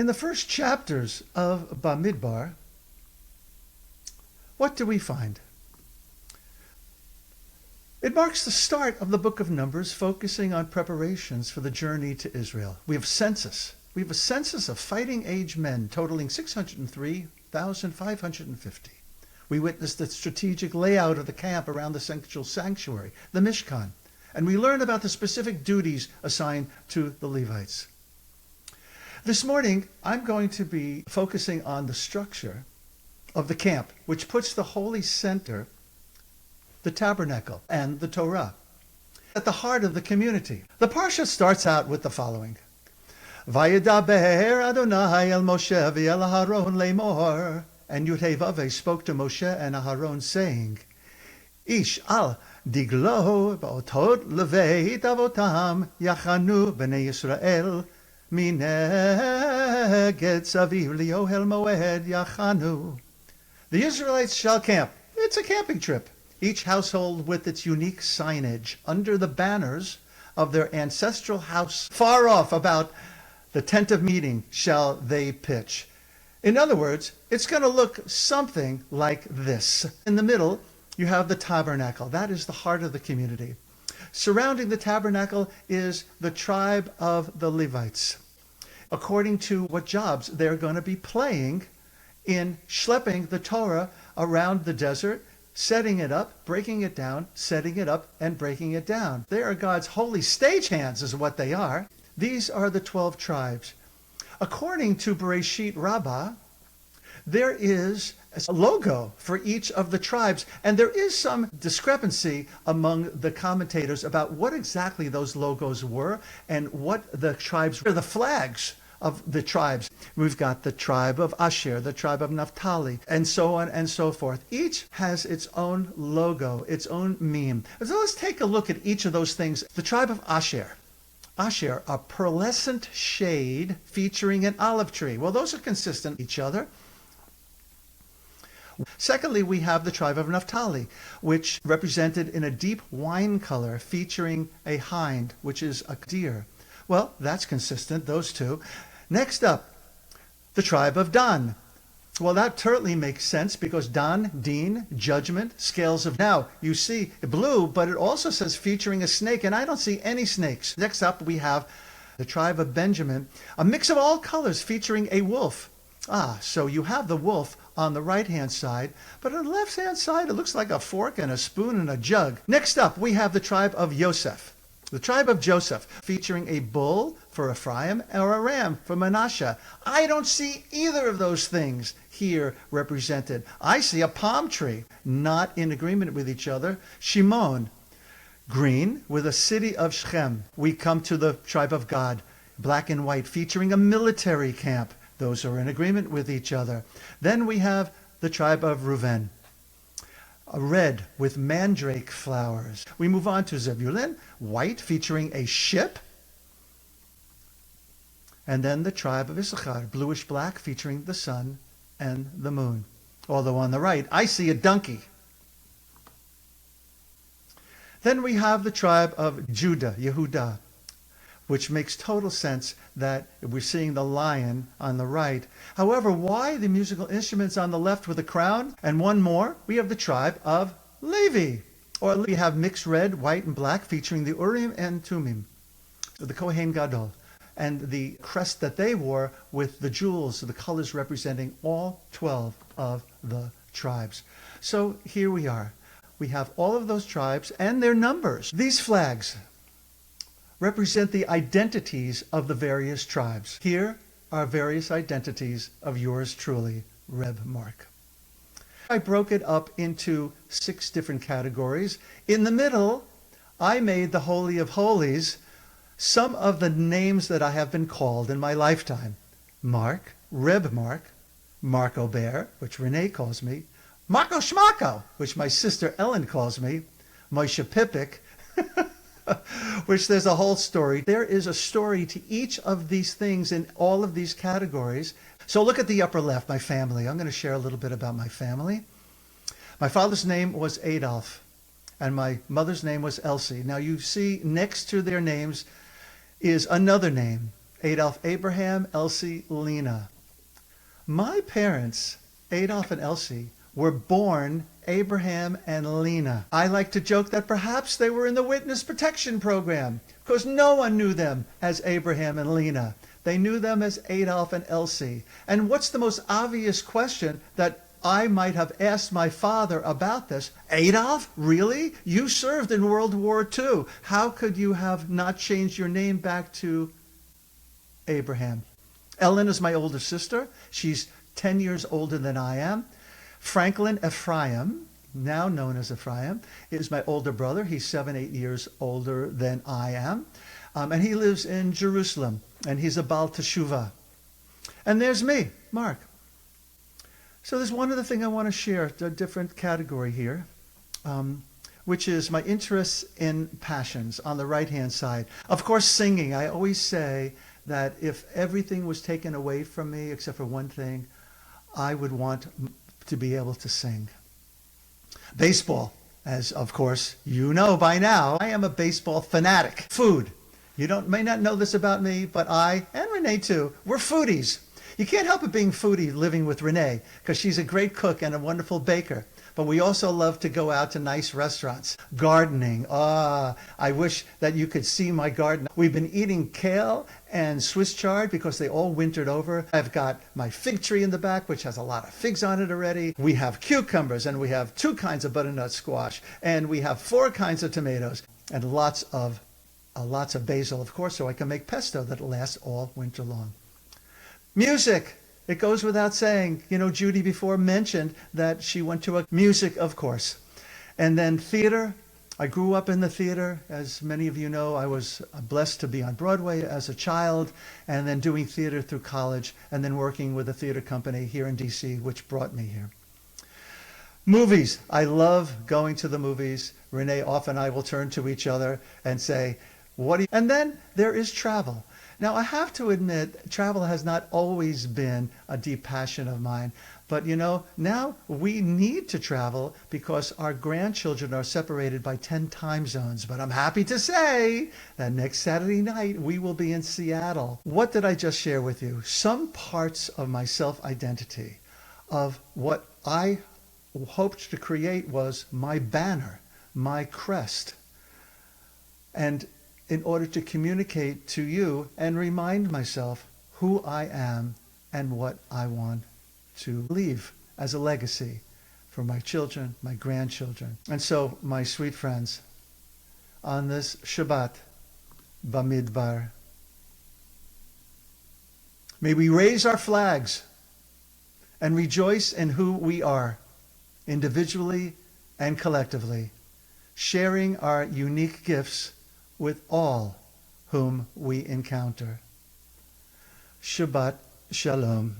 In the first chapters of Bamidbar, what do we find? It marks the start of the book of Numbers, focusing on preparations for the journey to Israel. We have census. We have a census of fighting age men totaling 603,550. We witness the strategic layout of the camp around the central sanctuary, the Mishkan, and we learn about the specific duties assigned to the Levites. This morning, I'm going to be focusing on the structure of the camp, which puts the holy center, the tabernacle, and the Torah at the heart of the community. The parsha starts out with the following. Vayedaber Adonai el Moshe v'el Aharon lemor. And Yud-Heh-Vaveh spoke to Moshe and Aharon, saying, Ish al diglo ba'otot leveit avotam yachanu b'nei Yisrael mineged saviv liohel moed yachanu. The Israelites shall camp. It's a camping trip. Each household with its unique signage under the banners of their ancestral house. Far off about the tent of meeting shall they pitch. In other words, it's going to look something like this. In the middle, you have the tabernacle. That is the heart of the community. Surrounding the tabernacle is the tribe of the Levites, according to what jobs they're going to be playing in schlepping the Torah around the desert, setting it up, breaking it down, setting it up, and breaking it down. They are God's holy stagehands is what they are. These are the 12 tribes. According to Bereshit Rabbah, there is a logo for each of the tribes, and there is some discrepancy among the commentators about what exactly those logos were and what the tribes were, the flags of the tribes. We've got the tribe of Asher, the tribe of Naphtali, and so on and so forth. Each has its own logo, its own meme. So let's take a look at each of those things. The tribe of Asher. Asher, a pearlescent shade featuring an olive tree. Well, those are consistent with each other. Secondly, we have the tribe of Naphtali, which represented in a deep wine color featuring a hind, which is a deer. Well, that's consistent, those two. Next up, the tribe of Dan. Well, that totally makes sense because Dan, Din, judgment, scales of... Now, you see blue, but it also says featuring a snake, and I don't see any snakes. Next up, we have the tribe of Benjamin, a mix of all colors featuring a wolf. So you have the wolf on the right-hand side, but on the left-hand side, it looks like a fork and a spoon and a jug. Next up, we have the tribe of Yosef. The tribe of Joseph, featuring a bull for Ephraim or a ram for Manasseh. I don't see either of those things here represented. I see a palm tree, not in agreement with each other. Shimon, green with a city of Shechem. We come to the tribe of Gad, black and white, featuring a military camp. Those are in agreement with each other. Then we have the tribe of Reuven, red with mandrake flowers. We move on to Zebulun, white, featuring a ship. And then the tribe of Issachar, bluish-black, featuring the sun and the moon. Although on the right, I see a donkey. Then we have the tribe of Judah, Yehudah, which makes total sense that we're seeing the lion on the right. However, why the musical instruments on the left with a crown? And one more, we have the tribe of Levi. Or we have mixed red, white, and black featuring the Urim and Tumim, the Kohen Gadol, and the crest that they wore with the jewels, the colors representing all 12 of the tribes. So here we are. We have all of those tribes and their numbers. These flags represent the identities of the various tribes. Here are various identities of yours truly, Reb Mark. I broke it up into 6 different categories. In the middle, I made the Holy of Holies some of the names that I have been called in my lifetime. Mark, Reb Mark, Mark Ober, which Renee calls me, Marco Schmacko, which my sister Ellen calls me, Moshe Pipik, which there's a whole story. There is a story to each of these things in all of these categories. So look at the upper left, my family. I'm going to share a little bit about my family. My father's name was Adolf, and my mother's name was Elsie. Now you see next to their names is another name, Adolf Abraham, Elsie Lena. My parents, Adolf and Elsie, were born Abraham and Lena. I like to joke that perhaps they were in the witness protection program because no one knew them as Abraham and Lena. They knew them as Adolf and Elsie. And what's the most obvious question that I might have asked my father about this? Adolf, really? You served in World War II. How could you have not changed your name back to Abraham? Ellen is my older sister. She's 10 years older than I am. Franklin Ephraim, now known as Ephraim, is my older brother. He's 7-8 years older than I am. And he lives in Jerusalem, and he's a Baal Teshuvah. And there's me, Mark. So there's one other thing I want to share, a different category here, which is my interests in passions on the right-hand side. Of course, singing. I always say that if everything was taken away from me except for one thing, I would want to be able to sing. Baseball, as of course you know by now, I am a baseball fanatic. Food. You may not know this about me, but I, and Renee too, we're foodies. You can't help it being foodie living with Renee because she's a great cook and a wonderful baker. But we also love to go out to nice restaurants. Gardening. I wish that you could see my garden. We've been eating kale and Swiss chard because they all wintered over. I've got my fig tree in the back, which has a lot of figs on it already. We have cucumbers, and we have 2 kinds of butternut squash, and we have 4 kinds of tomatoes, and lots of basil, of course, so I can make pesto that lasts all winter long. Music. It goes without saying. You know, Judy before mentioned that she went to a music, of course. And then theater. I grew up in the theater. As many of you know, I was blessed to be on Broadway as a child, and then doing theater through college, and then working with a theater company here in D.C., which brought me here. Movies. I love going to the movies. Renee often I will turn to each other and say, what do you... And then there is travel. Now, I have to admit, travel has not always been a deep passion of mine. But, you know, now we need to travel because our grandchildren are separated by 10 time zones. But I'm happy to say that next Saturday night, we will be in Seattle. What did I just share with you? Some parts of my self-identity, of what I hoped to create was my banner, my crest. And in order to communicate to you and remind myself who I am and what I want to leave as a legacy for my children, my grandchildren. And so, my sweet friends, on this Shabbat Bamidbar, may we raise our flags and rejoice in who we are, individually and collectively, sharing our unique gifts with all whom we encounter. Shabbat Shalom.